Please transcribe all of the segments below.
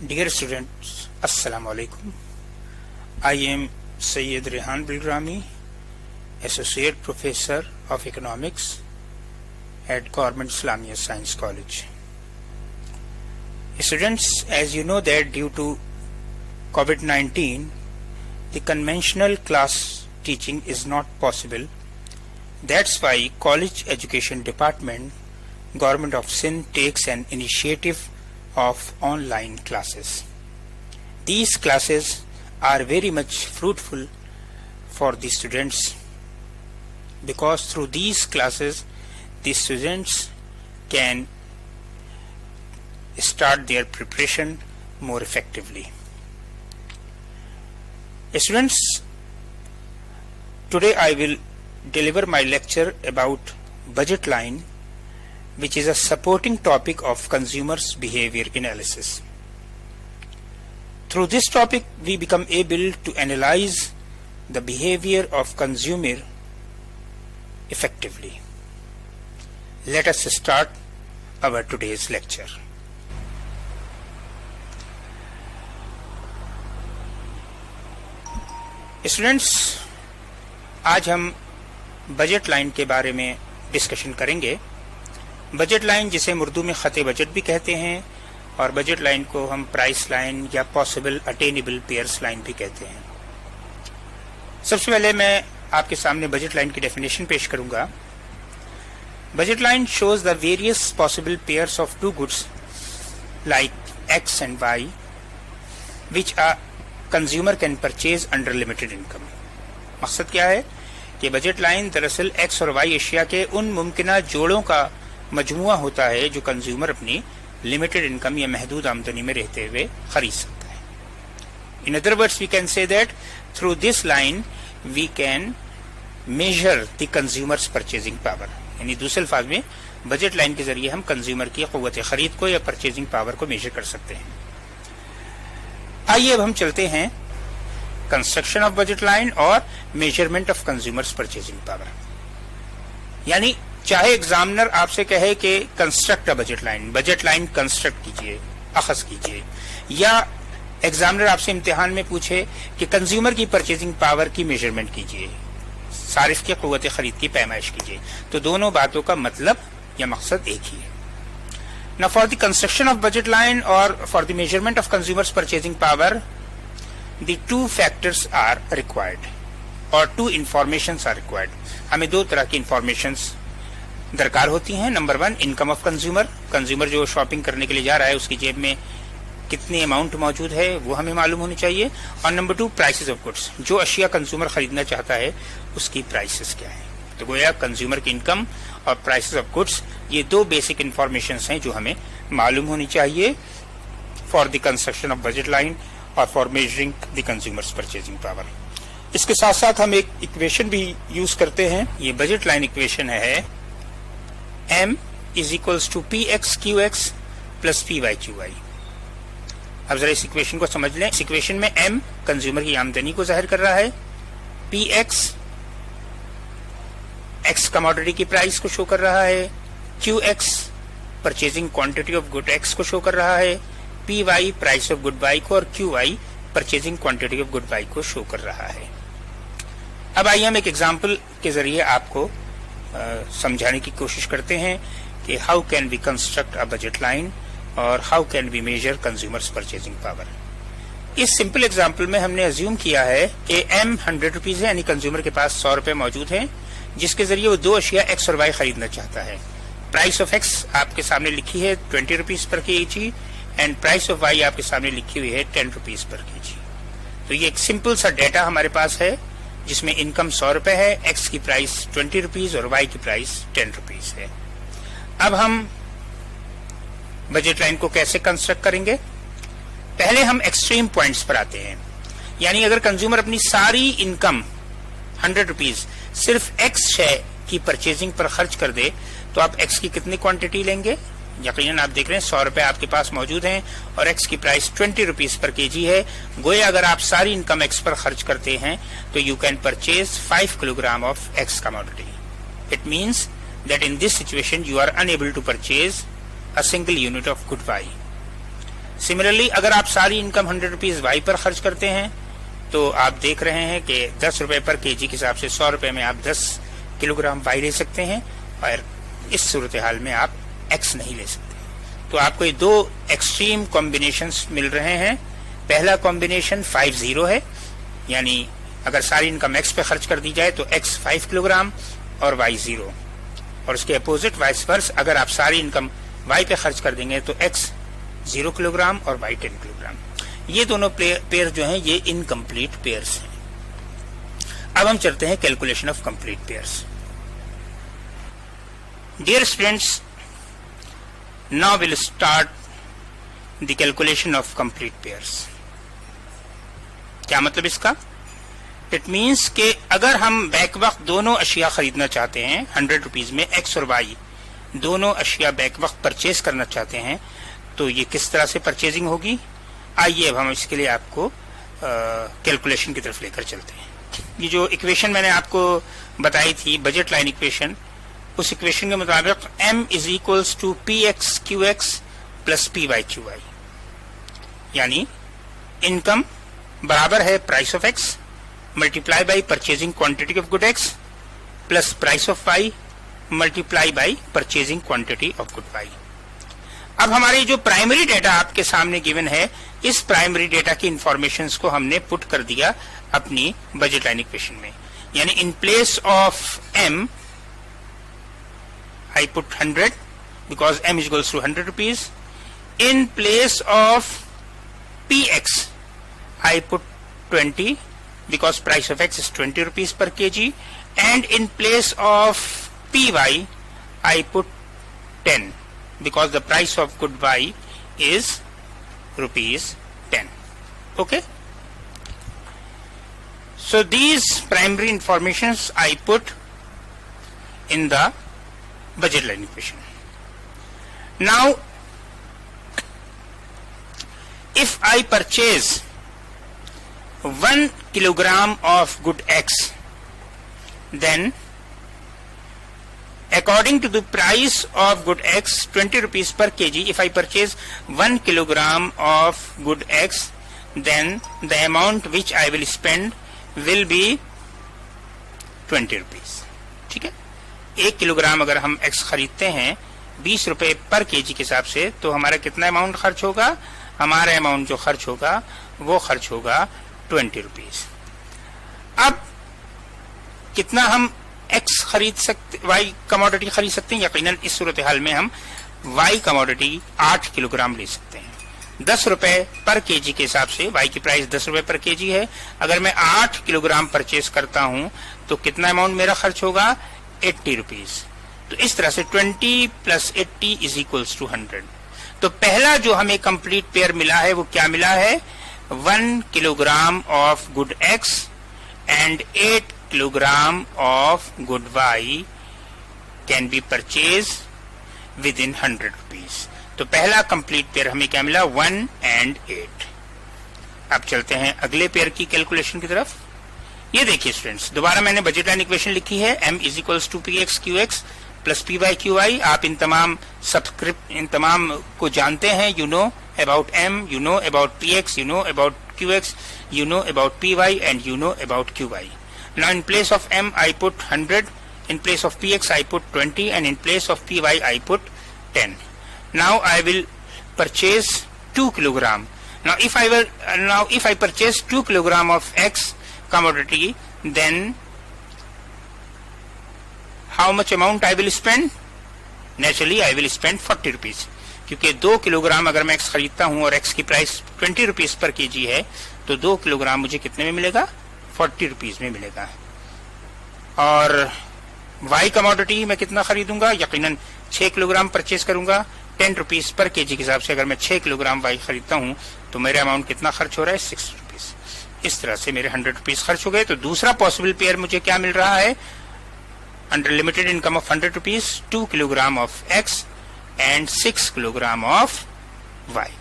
Dear students, Assalamu alaikum. I am Sayyid Rehan Bilgrami, Associate Professor of Economics at Government Islamia Science College. Students, as you know that due to COVID-19, the conventional class teaching is not possible. That's why College Education Department, Government of Sindh takes an initiative of online classes. These classes are very much fruitful for the students because through these classes the students can start their preparation more effectively. Students, today I will deliver my lecture about budget line, which is a supporting topic of consumers' behavior analysis. Through this topic, we become able to analyze the behavior of consumer effectively. Let us start our today's lecture. Students, आज हम budget line के बारे में discussion करेंगे. Budget line जिसे हम उर्दू में खते बजट भी कहते हैं और बजट लाइन को हम प्राइस लाइन या पॉसिबल अटेनेबल पेयर्स लाइन भी कहते हैं. सबसे पहले मैं आपके सामने बजट लाइन की डेफिनेशन पेश करूंगा. Budget line shows the various possible pairs of two goods like X and Y which a consumer can purchase under limited income. मकसद क्या है कि बजट लाइन दरअसल एक्स और वाई एशिया के उन मुमकिना जोड़ों का मजमुआ होता है जो कंज्यूमर अपनी लिमिटेड इनकम या महदूद आमदनी में रहते हुए खरीद सकता है. In other words we can say that through this line we can measure the consumers purchasing power. यानी दूसरे अल्फाज में बजट लाइन के जरिए हम कंज्यूमर की कुव्वत खरीद को या परचेजिंग पावर को मेजर कर सकते हैं. आइए अब हम चलते हैं कंस्ट्रक्शन ऑफ बजट लाइन और measurement of consumers purchasing power. यानी चाहे एग्जामिनर आपसे कहे कि construct a budget line construct कीजिए, अखज कीजिए, या एग्जामिनर आपसे इम्तिहान में पूछे कि कंज्यूमर की परचेजिंग पावर की मेजरमेंट कीजिए, सारिफ की कुव्वत खरीद की पैमाइश कीजिए, तो दोनों बातों का मतलब या मकसद एक ही है. Now for the construction of budget line or for the measurement of consumers purchasing power, the two factors are required or two informations are required. हमें दो तरह की इंफॉर्मेशंस दरकार होती हैं. Number one, income of consumer जो shopping करने के लिए जा रहा है उसकी जेब में कितनी अमाउंट मौजूद है वो हमें मालूम होनी चाहिए. और number two, prices of goods, जो अशिया कंज्यूमर खरीदना चाहता है उसकी प्राइसेस क्या है. तो गोया कंज्यूमर की इनकम और प्राइसेस ऑफ गुड्स ये दो बेसिक इंफॉर्मेशंस हैं जो हमें मालूम होनी चाहिए for the construction of budget line और for measuring the consumers purchasing power. इसके साथ साथ हम एक इक्वेशन भी यूज करते हैं. ये बजट लाइन इक्वेशन है M is equals to P X Q X plus P Y Q Y. अब जरा इस इक्वेशन को समझ लें. इस इक्वेशन में M कंज्यूमर की आमदनी को जाहिर कर रहा है, पी एक्स कमोडिटी की प्राइस को शो कर रहा है, Q X purchasing quantity of good X को शो कर रहा है, P Y price of good Y को, और Q Y purchasing quantity of good Y को शो कर रहा है. अब आइए हम एक एग्जाम्पल के जरिए आपको समझाने की कोशिश करते हैं कि how can we construct a budget line और how can we measure consumers purchasing power. इस सिंपल एग्जाम्पल में हमने अज्यूम किया है कि M 100 रुपीज है, यानी कंज्यूमर के पास 100 रुपए मौजूद हैं जिसके जरिए वो दो अशिया एक्स और वाई खरीदना चाहता है. प्राइस ऑफ एक्स आपके सामने लिखी है 20 rupees per KG and price of Y आपके सामने लिखी हुई है 10 रुपीज पर केजी. तो ये एक सिंपल सा डेटा हमारे पास है जिसमें इनकम 100 रुपए है, एक्स की प्राइस 20 रुपीज और वाई की प्राइस 10 रुपीज है. अब हम बजट लाइन को कैसे कंस्ट्रक्ट करेंगे. पहले हम एक्सट्रीम पॉइंट्स पर आते हैं. यानी अगर कंज्यूमर अपनी सारी इनकम 100 रुपीज सिर्फ एक्स शय की परचेजिंग पर खर्च कर दे तो आप एक्स की कितनी क्वांटिटी लेंगे. यकीनन आप देख रहे हैं 100 रुपए आपके पास मौजूद हैं और एक्स की प्राइस 20 रुपीज पर केजी है. गोया अगर आप सारी इनकम एक्स पर खर्च करते हैं तो you can purchase 5 kilogram of x commodity. It means that in this situation you are unable to purchase a single unit of good Y. Similarly अगर आप सारी इनकम 100 रुपीज वाई पर खर्च करते हैं तो आप देख रहे हैं कि 10 रुपए पर केजी के हिसाब से 100 रुपए में आप 10 किलोग्राम वाई ले सकते हैं, और इस सूरत हाल में आप एक्स नहीं ले सकते। तो आपको ये दो एक्सट्रीम कॉम्बिनेशंस मिल रहे हैं। पहला कॉम्बिनेशन 50 है, यानी अगर सारी इनकम एक्स पे खर्च कर दी जाए तो एक्स 5 किलोग्राम और वाई 0, और उसके अपोजिट वाइस वर्स अगर आप सारी इनकम वाई पे खर्च कर देंगे तो एक्स 0 किलोग्राम और वाई 10 किलोग्राम। ये दोनों पेयर जो हैं ये इनकम्प्लीट पेयर्स हैं। अब हम चलते हैं calculation of complete pairs. Dear students, now will start the calculation of complete pairs. क्या मतलब इसका? इट मीन्स कि अगर हम बैक वक्त दोनों अशिया खरीदना चाहते हैं 100 रुपीज में, एक्स और वाई दोनों अशिया बैक वक्त परचेज करना चाहते हैं, तो ये किस तरह से परचेजिंग होगी? आइए अब हम इसके लिए आपको कैलकुलेशन की तरफ लेकर चलते हैं। ये जो इक्वेशन मैंने आपको बताई थी, बजट लाइन इक्वेशन, उस इक्वेशन के मुताबिक m is equals to P X Q X plus P Y Q Y, यानी इनकम बराबर है price of X multiply by purchasing quantity of good X plus price of Y multiply by purchasing quantity of good Y. अब हमारी जो primary data आपके सामने given है, इस प्राइमरी डेटा की इंफॉर्मेशंस को हमने पुट कर दिया अपनी बजट लाइन इक्वेशन में, यानी in place of m I put 100 because m is equals to 100 rupees. In place of px I put 20 because price of x is 20 rupees per kg, and in place of py I put 10 because the price of good y is rupees 10. Okay, so these primary informations I put in the budget line equation. Now if I purchase 1 kilogram of good x, then according to the price of good x 20 rupees per kg, if I purchase 1 kilogram of good x, then the amount which I will spend will be 20 rupees. ठीक है, 1 kilogram अगर हम x खरीदते हैं 20 रुपए पर KG के हिसाब से, तो हमारा कितना अमाउंट खर्च होगा? हमारा अमाउंट जो खर्च होगा वो खर्च होगा 20 रुपीज। अब कितना हम एक्स खरीद सकते, वाई कमोडिटी खरीद सकते हैं? यकीनन इस सूरत हाल में हम वाई कमोडिटी 8 किलोग्राम ले सकते हैं। 10 रुपए पर केजी के हिसाब से वाई की प्राइस 10 रुपए पर केजी है। अगर मैं 8 किलोग्राम परचेज करता हूं तो कितना अमाउंट मेरा खर्च होगा? 80 रुपीज। तो इस तरह से 20 प्लस 80 इज इक्वल्स टू 100। तो पहला जो हमें कंप्लीट पेयर मिला है वो क्या मिला है? 1 kilogram of good X and 8 kilogram of good Y can be purchase within 100 rupees. तो पहला कंप्लीट पेयर हमें क्या मिला? 1 एंड 8। अब चलते हैं अगले पेयर की कैलकुलेशन की तरफ। ये देखिए स्टूडेंट्स, दोबारा मैंने बजट लाइन इक्वेशन लिखी है, m is equals to P X Q X plus P Y Q Y. आप इन तमाम को जानते हैं। You know about m, you know about px, you know about qx, you know about py, and you know about qy. Now in place of m I put 100, in place of px I put 20, and in place of py I put 10. Now I will purchase 2 kilogram. Now if I purchase 2 kilogram of x commodity, then how much amount I will spend? Naturally I will spend 40 rupees, क्योंकि 2 kilogram अगर मैं x खरीदता हूं और x की price 20 rupees per KG है, तो 2 kilogram मुझे कितने में मिलेगा? 40 रुपीज में मिलेगा। और वाई कमोडिटी मैं कितना खरीदूंगा? यकीनन 6 किलोग्राम परचेज करूंगा 10 रुपीज पर केजी के हिसाब से। अगर मैं 6 किलोग्राम वाई खरीदता हूं तो मेरा अमाउंट कितना खर्च हो रहा है? 6 रुपीज। इस तरह से मेरे 100 रुपीज खर्च हो गए। तो दूसरा पॉसिबल पेयर मुझे क्या मिल रहा है? Under limited income of 100 rupees, 2 kilogram of X and 6 kilogram of Y.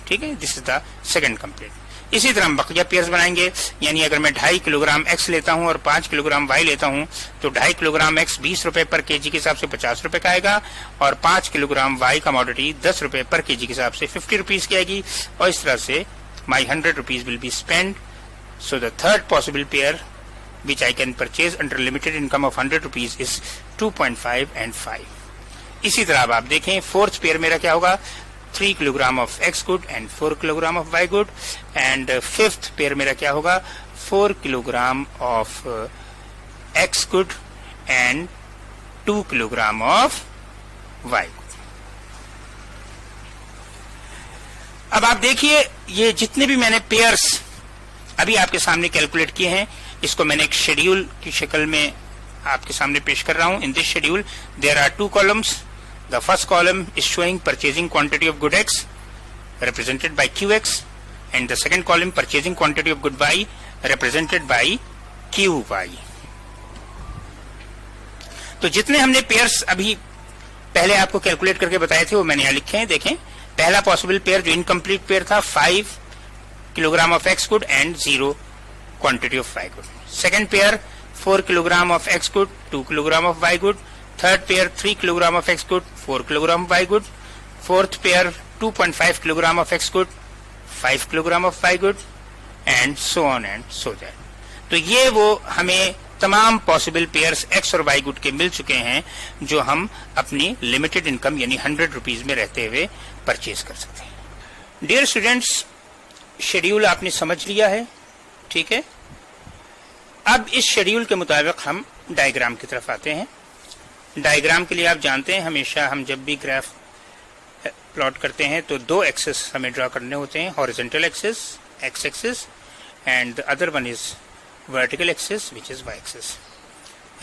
ठीक है, this is the second complete. इसी तरह हम बकिया पेयर्स बनाएंगे, यानी अगर मैं 2.5 किलोग्राम एक्स लेता हूं और 5 किलोग्राम वाई लेता हूं तो 2.5 किलोग्राम एक्स 20 रुपए पर केजी के हिसाब से 50 रुपए का आएगा और 5 किलोग्राम वाई कमोडिटी 10 रुपए पर केजी के हिसाब से 50 रुपीज की आएगी और इस तरह से माई 100 rupees will be spend. So the third possible pair which I can purchase under limited income of 100 rupees is 2.5 and 5. इसी तरह अब आप देखें फोर्थ पेयर मेरा क्या होगा, 3 kilogram of X good and 4 kilogram of Y good. And fifth pair मेरा क्या होगा, 4 kilogram of X good and 2 kilogram of Y good. अब आप देखिए ये जितने भी मैंने पेयर्स अभी आपके सामने कैलकुलेट किए हैं, इसको मैंने एक शेड्यूल की शक्ल में आपके सामने पेश कर रहा हूं. In this schedule there are 2 columns. The first column is showing purchasing quantity of good X represented by QX and the second column purchasing quantity of good Y represented by QY. तो जितने हमने pairs अभी पहले आपको calculate करके बताए थे वो मैंने यहाँ लिखे हैं. देखें पहला पॉसिबल पेयर जो इनकम्प्लीट पेयर था 5 kilogram of X good and 0 quantity of Y good. Second pair 4 kilogram of X good, 2 kilogram of Y good. Third pair 3 kilogram of X good, 4 kilogram of Y good. Fourth pair 2.5 kilogram of X good, 5 kilogram of Y good, and so on and so that. तो ये वो हमें तमाम possible pairs X और Y good के मिल चुके हैं जो हम अपनी लिमिटेड इनकम यानी 100 रुपीज में रहते हुए परचेज कर सकते हैं. डियर स्टूडेंट्स, शेड्यूल आपने समझ लिया है, ठीक है. अब इस शेड्यूल के मुताबिक हम डायग्राम की तरफ आते हैं. डायग्राम के लिए आप जानते हैं हमेशा हम जब भी ग्राफ प्लॉट करते हैं तो 2 एक्सेस हमें ड्रा करने होते हैं, horizontal axis X axis and the other one is vertical axis which is Y axis.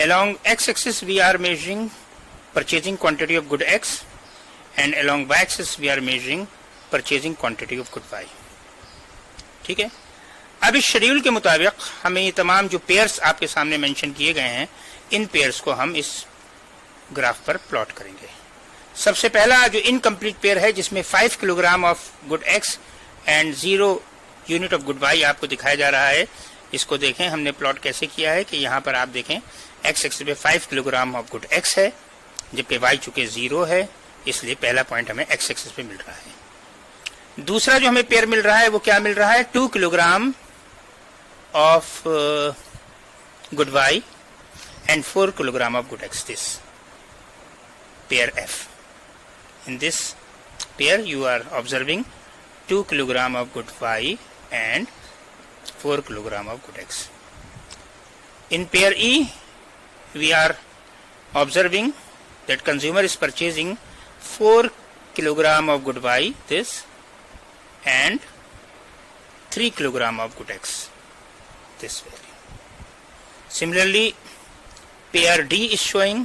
Along X axis we are measuring purchasing quantity of good X and along Y axis we are measuring purchasing quantity of good Y. ठीक है. अब इस schedule के मुताबिक हमें ये तमाम जो पेयर्स आपके सामने मेंशन किए गए हैं इन पेयर्स को हम इस ग्राफ पर प्लॉट करेंगे. सबसे पहला जो इनकम्प्लीट पेयर है जिसमें 5 kilogram of good X and 0 unit of good Y आपको दिखाया जा रहा है. इसको देखें हमने प्लॉट कैसे किया है कि यहाँ पर आप देखें एक्स एक्सिस पे 5 किलोग्राम ऑफ गुड एक्स है जबकि वाई चूंकि 0 है इसलिए पहला पॉइंट हमें एक्स एक्सिस पे मिल रहा है. दूसरा जो हमें पेयर मिल रहा है वो क्या मिल रहा है, 2 kilogram of good Y and 4 kilogram of good X. This pair F. In this pair you are observing 2 kilogram of good Y and 4 kilogram of good X. In pair E we are observing that consumer is purchasing 4 kilogram of good Y this and 3 kilogram of good X. This value. Similarly, pair D is showing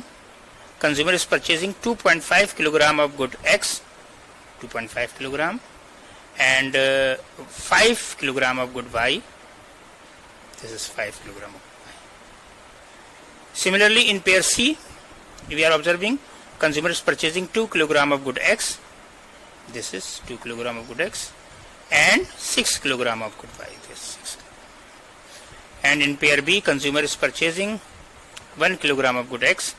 consumer is purchasing 2.5 kilogram of good X, 2.5 kilogram, and 5 kilogram of good Y. This is 5 kilogram of Y. Similarly, in pair C, we are observing consumer is purchasing 2 kilogram of good X. This is 2 kilogram of good X, and 6 kilogram of good Y. This 6. And in pair B, consumer is purchasing 1 kilogram of good X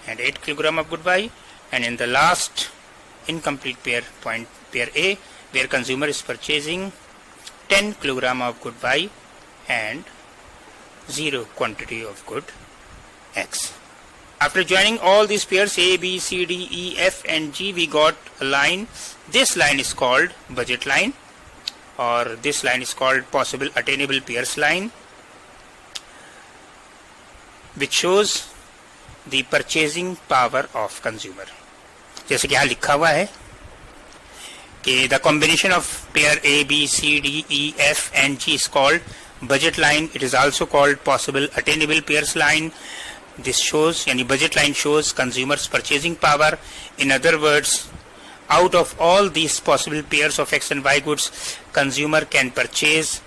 and 8 kilogram of good Y. And in the last incomplete pair, point pair A, where consumer is purchasing 10 kilogram of good Y and 0 quantity of good X. After joining all these pairs A, B, C, D, E, F and G, we got a line. This line is called budget line, or this line is called possible attainable pairs line, which shows the purchasing power of consumer. जैसे कि यहाँ लिखा हुआ है कि the combination of pair A, B, C, D, E, F and G is called budget line. It is also called possible attainable pairs line. This shows, यानी budget line shows consumers purchasing power. In other words, out of all these possible pairs of X and Y goods, consumer can purchase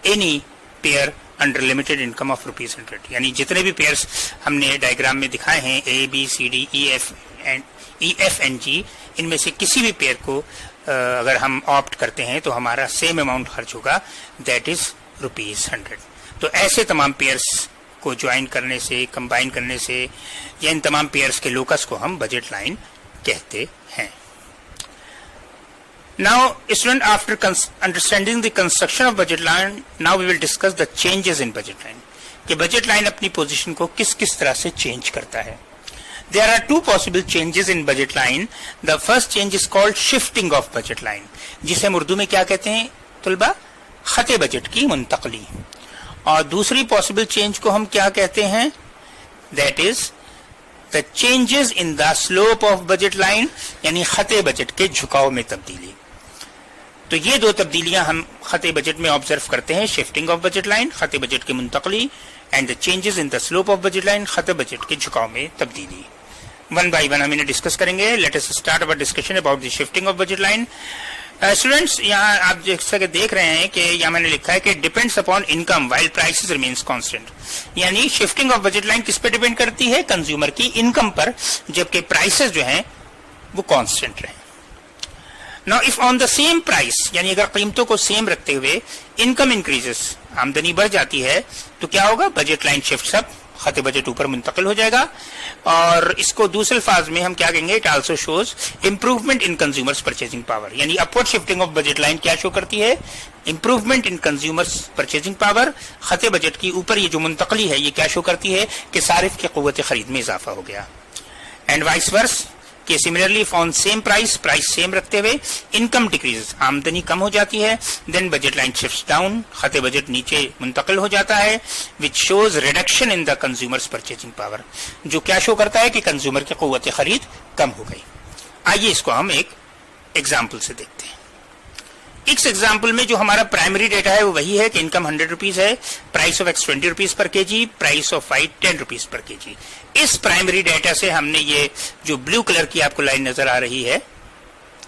any pair under limited income of rupees 100. यानी जितने भी pairs हमने diagram में दिखाए हैं A, B, C, D, E, F and G, इनमें से किसी भी पेयर को अगर हम ऑप्ट करते हैं तो हमारा सेम अमाउंट खर्च होगा, दैट इज ₹100। तो ऐसे तमाम पेयर्स को ज्वाइन करने से, कंबाइन करने से, या इन तमाम पेयर्स के लोकस को हम बजट लाइन कहते हैं। Now, student, after understanding the construction of budget line, now we will discuss the changes in budget line. कि budget line अपनी पोजीशन को किस किस तरह से चेंज करता है। There are two possible changes in budget line. The first change is called shifting of budget line, जिसे हम उर्दू में क्या कहते हैं तुलबा? खते बजट की मुंतकली। और दूसरी पॉसिबल चेंज को हम क्या कहते हैं? That is the changes in the slope of budget line, यानी खते बजट के झुकाव में तब्दीली। तो ये दो तब्दीलियां हम खते बजट में ऑब्जर्व करते हैं, शिफ्टिंग ऑफ बजट लाइन, खते बजट की मुंतकली, and the changes in the slope of budget line, खते बजट के झुकाव में तब्दीली। वन बाय वन हम इन्हें डिस्कस करेंगे। Let us start our discussion about the shifting of budget line. Students, यहाँ आप जैसा कि देख रहे हैं कि यहाँ मैंने लिखा है कि depends upon income while prices remains constant, यानी शिफ्टिंग ऑफ बजट लाइन किस पे डिपेंड करती है? कंज्यूमर की इनकम पर, जबकि प्राइसेस जो हैं वो कांस्टेंट रहे। Now, if on the same price, यानी अगर कीमतों को सेम रखते हुए इनकम इंक्रीजेस, आमदनी बढ़ जाती है, तो क्या होगा? बजट लाइन शिफ्ट अप, खते बजट ऊपर मुंतकिल हो जाएगा। और इसको दूसरे अल्फाज में हम क्या कहेंगे? It also shows improvement in consumers purchasing power, यानी upward shifting of budget line क्या शो करती है? Improvement in consumers purchasing power. खते बजट की ऊपर ये जो मुंतकली है ये क्या शो करती है? कि सारिफ की क़ुव्वत खरीद में इजाफा हो गया। एंड वाइस वर्स, कि similarly on same price same रखते हुए इनकम डिक्रीज, आमदनी कम हो जाती है, then budget line shifts down, खते बजट नीचे मुंतकिल हो जाता है, which shows reduction in the consumers purchasing power, जो क्या शो करता है कि कंज्यूमर की क़ुव्वत खरीद कम हो गई। आइए इसको हम एक एग्जाम्पल से देखते हैं। इस एग्जाम्पल में जो हमारा प्राइमरी डेटा है वो वही है कि इनकम ₹100 है, प्राइस ऑफ एक्स ₹20 पर केजी, प्राइस ऑफ वाई ₹10 पर केजी। इस प्राइमरी डेटा से हमने ये जो ब्लू कलर की आपको लाइन नजर आ रही है,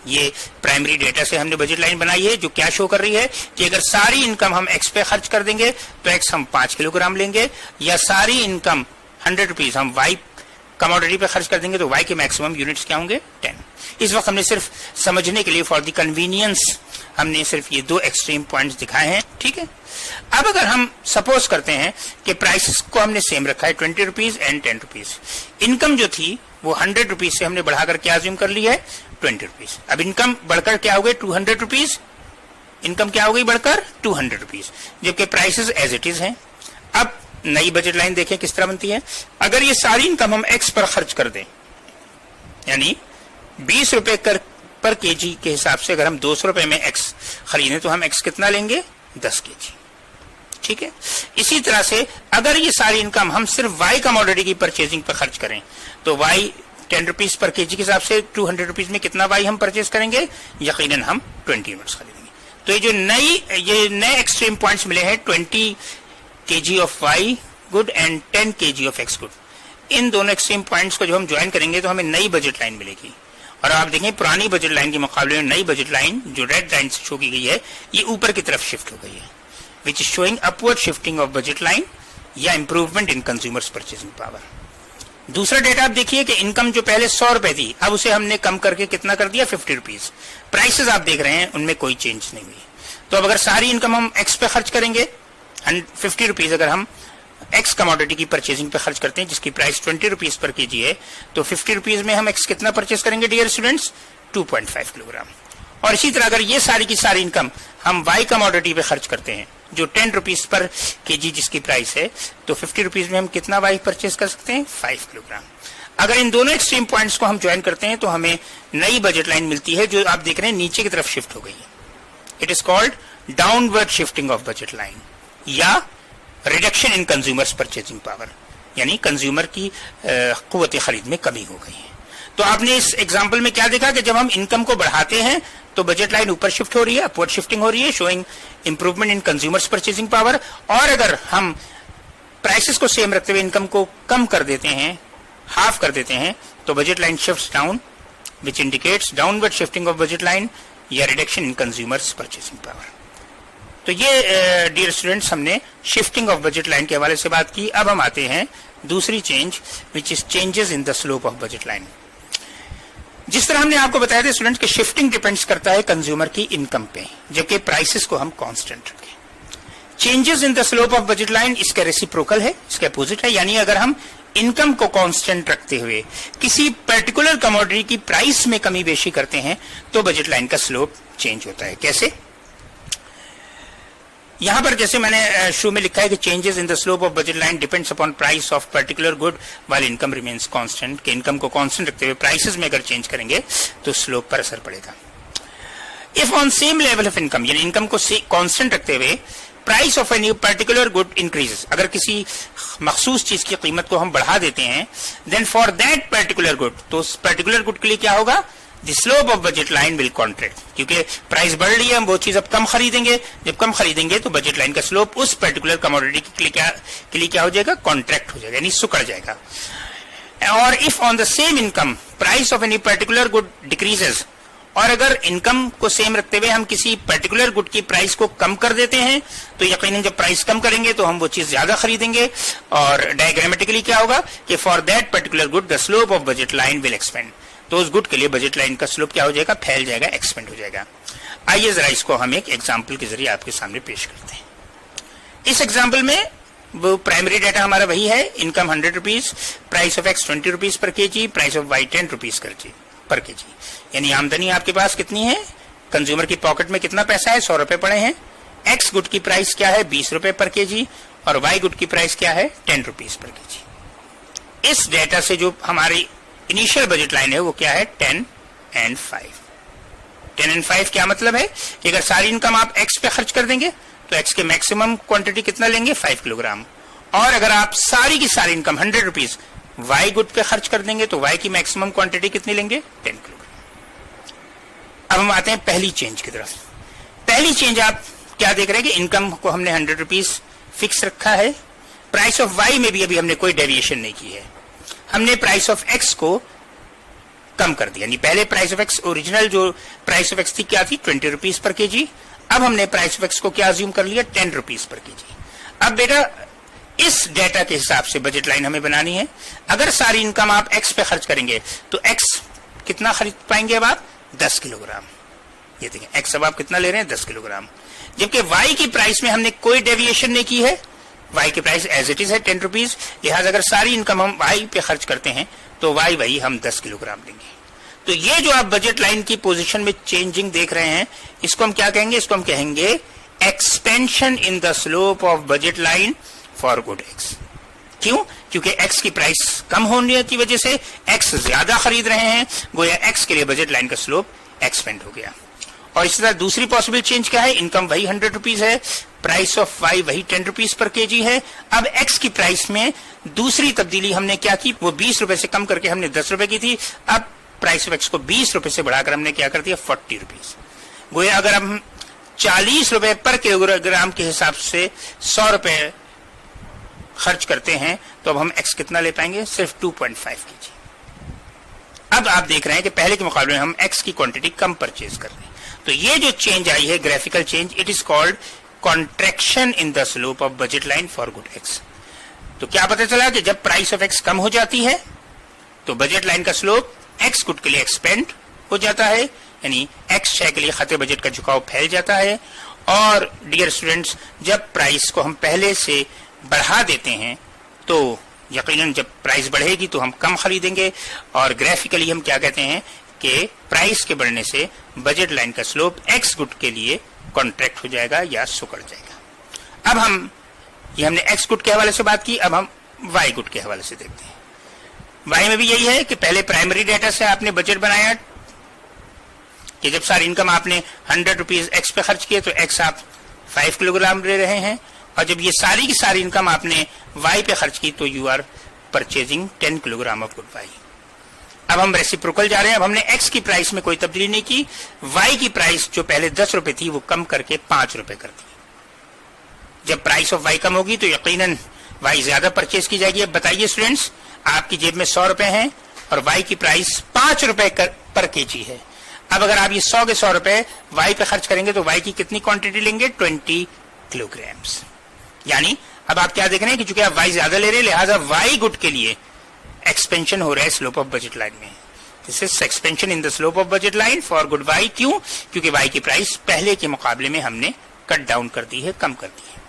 ये प्राइमरी डेटा से हमने बजट लाइन बनाई है, जो क्या शो कर रही है कि अगर सारी इनकम हम एक्स पे खर्च कर देंगे तो एक्स हम 5 किलोग्राम लेंगे, या सारी इनकम ₹100 हम वाई कमोडिटी पे खर्च कर देंगे तो वाई के मैक्सिमम यूनिट्स क्या होंगे? 10। इस वक्त हमने सिर्फ समझने के लिए, फॉर द कन्वीनियंस, हमने सिर्फ ये दो एक्सट्रीम पॉइंट्स दिखाए हैं, ठीक है। अब अगर हम सपोज करते हैं कि प्राइसेस को हमने सेम रखा है, ₹20 एंड ₹10, इनकम जो थी वो ₹100 से हमने बढ़ाकर क्या अज्यूम कर ली है? ₹20। अब इनकम बढ़कर क्या हो गई? ₹200। इनकम क्या हो गई बढ़कर? ₹200, जबकि प्राइसेस एज इट इज हैं। अब नई बजट लाइन देखें किस तरह बनती है। अगर ये सारी इनकम हम एक्स पर खर्च कर दें, यानी ₹20 पर केजी के हिसाब से अगर हम ₹200 में एक्स खरीदें तो हम एक्स कितना लेंगे? 10 केजी, ठीक है। इसी तरह से अगर ये सारी इनकम हम सिर्फ वाई कमोडिटी की परचेजिंग पर खर्च करें तो वाई ₹10 पर केजी के हिसाब से ₹200 में कितना वाई हम परचेज करेंगे? यकीनन हम 20 यूनिट्स खरीदेंगे। तो ये नए एक्सट्रीम पॉइंट्स मिले हैं, 20 kg of Y good and 10 kg ऑफ एक्स गुड। इन दोनों एक्सट्रीम पॉइंट्स को जो हम ज्वाइन करेंगे तो हमें नई बजट लाइन मिलेगी। और आप देखें पुरानी बजट लाइन के मुकाबले में नई बजट लाइन जो रेड लाइन से शो की गई है ये ऊपर की तरफ शिफ्ट हो गई है, which is showing upward shifting of budget line या improvement in consumers purchasing power. दूसरा डेटा आप देखिए कि इनकम जो पहले ₹100 थी, अब उसे हमने कम करके कितना कर दिया? ₹50। प्राइसेस आप देख रहे हैं उनमें कोई चेंज नहीं हुई। तो अब अगर सारी इनकम हम एक्स पे खर्च करेंगे, ₹50 अगर हम एक्स कमोडिटी की परचेजिंग पे खर्च करते हैं जिसकी प्राइस ₹20 पर केजी है, तो ₹50 में हम एक्स कितना परचेज करेंगे डियर स्टूडेंट्स? 2.5 किलोग्राम। और इसी तरह अगर ये सारी की सारी इनकम हम वाई कमोडिटी पे खर्च करते हैं जो ₹10 पर केजी जिसकी प्राइस है, तो ₹50 में हम कितना वाई परचेज कर सकते हैं? 5 किलोग्राम। अगर इन दोनों एक्सट्रीम पॉइंट्स को हम ज्वाइन करते हैं तो हमें नई बजट लाइन मिलती है जो आप देख रहे हैं नीचे की तरफ शिफ्ट हो गई है। It is called downward shifting of budget line या reduction in consumers purchasing power, यानी कंज्यूमर की क़ुव्वत खरीद में कमी हो गई है। तो आपने इस एग्जांपल में क्या देखा कि जब हम इनकम को बढ़ाते हैं तो बजट लाइन ऊपर शिफ्ट हो रही है, अपवर्ड शिफ्टिंग हो रही है, showing improvement in consumers purchasing power. और अगर हम प्राइसेस को सेम रखते हुए इनकम को कम कर देते हैं, हाफ कर देते हैं, तो budget line shifts down, which indicates downward shifting of budget line या reduction in consumers purchasing power. तो ये डियर स्टूडेंट्स हमने शिफ्टिंग ऑफ बजट लाइन के हवाले से बात की। अब हम आते हैं दूसरी change which is changes in the slope of budget line. जिस तरह हमने आपको बताया था स्टूडेंट्स कि शिफ्टिंग डिपेंड्स करता है कंज्यूमर की इनकम पे, जबकि प्राइसेस को हम कांस्टेंट रखें। Changes in the slope of budget line इसका रेसिप्रोकल है, इसका अपोजिट है। यानी अगर हम इनकम को कांस्टेंट रखते हुए किसी पर्टिकुलर कमोडिटी की प्राइस में कमी बेशी करते हैं तो बजट लाइन का स्लोप चेंज होता है। कैसे? यहां पर जैसे मैंने शुरू में लिखा है कि changes in the slope of budget line depends upon price of particular good while income remains constant, कि इनकम को कांस्टेंट रखते हुए प्राइसेस में अगर चेंज करेंगे तो स्लोप पर असर पड़ेगा। If on same level of income, यानी इनकम को कांस्टेंट रखते हुए price of any particular good increases, अगर किसी मखसूस चीज की कीमत को हम बढ़ा देते हैं, then for that particular good, तो उस पर्टिकुलर गुड के लिए क्या होगा? The slope of budget line will contract, क्योंकि प्राइस बढ़ रही है, हम वो चीज अब कम खरीदेंगे, जब कम खरीदेंगे तो बजट लाइन का स्लोप उस पर्टिकुलर कमोडिटी के लिए क्या हो जाएगा? कॉन्ट्रैक्ट हो जाएगा, यानी सुकड़ जाएगा। और if on the same income price of any particular good decreases, और अगर इनकम को सेम रखते हुए हम किसी पर्टिकुलर गुड की प्राइस को कम कर देते हैं तो यकीनन जब प्राइस कम करेंगे तो हम वो चीज ज्यादा खरीदेंगे, और डायग्रामेटिकली क्या होगा कि for that particular good the slope of budget line will expand, तो उस गुड के लिए बजट लाइन का स्लोप क्या हो जाएगा? फैल जाएगा, एक्सपेंड हो जाएगा। आइए जरा इसको हम एक एग्जाम्पल के जरिए आपके सामने पेश करते हैं। इस एग्जाम्पल में वो प्राइमरी डाटा हमारा वही है, income 100 rupees, price of X 20 rupees per KG, price of Y 10 rupees per KG. यानी आमदनी आपके पास कितनी है? कंज्यूमर की पॉकेट में कितना पैसा है? 100 रुपए पड़े हैं। एक्स गुड की प्राइस क्या है? 20 रुपए पर केजी, और वाई गुड की प्राइस क्या है? 10 रुपीज पर केजी। इस डेटा से जो हमारी इनिशियल बजट लाइन है वो क्या है? 10 and 5। 10 and 5 क्या मतलब है कि अगर सारी इनकम आप एक्स पे खर्च कर देंगे तो एक्स के मैक्सिमम क्वांटिटी कितना लेंगे? 5 किलोग्राम। और अगर आप सारी की सारी इनकम 100 रुपीज वाई गुड पे खर्च कर देंगे तो वाई की मैक्सिमम क्वांटिटी कितनी लेंगे? 10 किलोग्राम। अब हम आते हैं पहली चेंज की तरफ। पहली चेंज आप क्या देख रहे हैं कि इनकम को हमने 100 रुपीज फिक्स रखा है, प्राइस ऑफ वाई में भी अभी हमने कोई डेविएशन नहीं की है, हमने प्राइस ऑफ एक्स को कम कर दिया। यानी पहले प्राइस ऑफ एक्स, ओरिजिनल जो प्राइस ऑफ एक्स थी क्या थी? 20 रुपीज पर केजी। अब हमने प्राइस ऑफ एक्स को क्या अज्यूम कर लिया? 10 रुपीज पर केजी। अब बेटा इस डेटा के हिसाब से बजट लाइन हमें बनानी है। अगर सारी इनकम आप एक्स पे खर्च करेंगे तो एक्स कितना खरीद पाएंगे? अब आप 10 किलोग्राम। ये देखिए एक्स अब आप कितना ले रहे हैं? 10 किलोग्राम। जबकि वाई की प्राइस में हमने कोई डेविएशन नहीं की है, वाई की प्राइस एज इट इज है 10 रुपीज। लिहाजा अगर सारी इनकम हम वाई पे खर्च करते हैं तो वाई वही हम 10 किलोग्राम लेंगे। तो ये जो आप बजट लाइन की पोजीशन में चेंजिंग देख रहे हैं, इसको हम क्या कहेंगे? इसको हम कहेंगे expansion in the slope of budget line for good x. क्यों? क्योंकि एक्स की प्राइस कम होने की वजह से एक्स ज्यादा खरीद रहे हैं, गोया एक्स के लिए बजट लाइन का स्लोप एक्सपेंड हो गया। और इसी तरह दूसरी पॉसिबल चेंज क्या है? इनकम वही 100 रुपीज है, प्राइस ऑफ वाई वही 10 रुपीज पर केजी है। अब एक्स की प्राइस में दूसरी तब्दीली हमने क्या की? वो 20 रुपए से कम करके हमने 10 रुपए की थी। अब प्राइस ऑफ एक्स को 20 रुपए से बढ़ाकर हमने क्या कर दिया? 40 रुपीज। गोया अगर हम 40 रुपए पर किलोग्राम के हिसाब से 100 रुपए खर्च करते हैं तो अब हम एक्स कितना ले पाएंगे? सिर्फ 2.5 केजी। अब आप देख रहे हैं कि पहले के मुकाबले में हम एक्स की क्वांटिटी कम परचेज कर रहे हैं। तो ये जो चेंज आई है, graphical change, it is called contraction in the slope of budget line for good x. तो क्या पता चला कि जब प्राइस ऑफ एक्स कम हो जाती है तो बजट लाइन का स्लोप एक्स गुड के लिए एक्सपेंड हो जाता है, यानी एक्स शेयर के लिए खते बजट का झुकाव फैल जाता है। और डियर स्टूडेंट्स, जब प्राइस को हम पहले से बढ़ा देते हैं तो यकीनन जब प्राइस बढ़ेगी तो हम कम खरीदेंगे, और ग्राफिकली हम क्या कहते हैं कि प्राइस के बढ़ने से बजट लाइन का स्लोप एक्स गुड के लिए कॉन्ट्रैक्ट हो जाएगा या सुकड़ जाएगा। अब हम ये हमने एक्स गुड के हवाले से बात की, अब हम वाई गुड के हवाले से देखते हैं। वाई में भी यही है कि पहले प्राइमरी डेटा से आपने बजट बनाया कि जब सारी इनकम आपने 100 रुपीज एक्स पे खर्च किए तो एक्स आप 5 किलोग्राम ले रहे हैं, और जब ये सारी की सारी इनकम आपने वाई पे खर्च की तो you are purchasing 10 kilogram of good Y. अब हम रेसिप्रोकल जा रहे हैं। अब हमने एक्स की प्राइस में कोई तब्दीली नहीं की, वाई की प्राइस जो पहले 10 रुपए थी वो कम करके 5 रुपए कर दी। जब प्राइस ऑफ वाई कम होगी तो यकीनन वाई ज्यादा परचेज की जाएगी। अब बताइए स्टूडेंट्स, आपकी जेब में 100 रुपए हैं और वाई की प्राइस 5 रुपए पर केजी है। अब अगर आप ये 100 के 100 रुपए वाई पे खर्च करेंगे तो वाई की कितनी क्वांटिटी लेंगे? 20 किलोग्राम्स। यानी अब आप क्या देख रहे हैं कि चूंकि आप वाई ज्यादा ले रहे हैं लिहाजा वाई गुड के लिए एक्सपेंशन हो रहा है स्लोप ऑफ बजट लाइन में। This is expansion in the slope of budget line for good Y. क्यों? क्योंकि वाई की प्राइस पहले के मुकाबले में हमने कट डाउन कर दी है, कम कर दी है।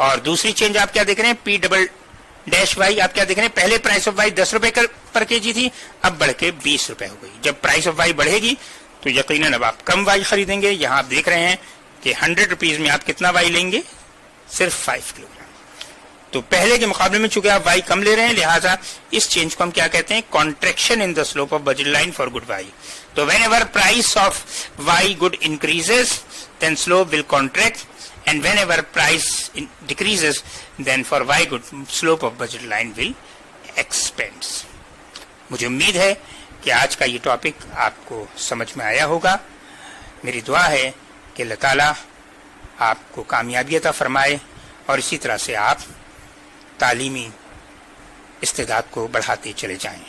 और दूसरी चेंज आप क्या देख रहे हैं, पी डबल डैश वाई आप क्या देख रहे हैं, पहले प्राइस ऑफ वाई 10 रुपए पर केजी थी, अब बढ़ के 20 रुपए हो गई। जब प्राइस ऑफ वाई बढ़ेगी तो यकीनन अब आप कम वाई खरीदेंगे। यहां आप देख रहे हैं कि 100 रुपीज में आप कितना वाई लेंगे, सिर्फ 5 किलोग्राम। तो पहले के मुकाबले में चूंकि आप वाई कम ले रहे हैं, लिहाजा इस चेंज को हम क्या कहते हैं, contraction in the slope of budget line for good Y. तो whenever price of Y good increases then slope will contract, and whenever price decreases then for y good slope of budget line will expands। मुझे उम्मीद है कि आज का ये topic आपको समझ में आया होगा। मेरी दुआ है कि अल्लाह ताला आपको कामयाबी अता फरमाए और इसी तरह से आप तालीमी इस्तेदाद को बढ़ाते चले जाएं।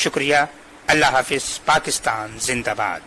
शुक्रिया। अल्लाह हाफिज। पाकिस्तान जिंदाबाद।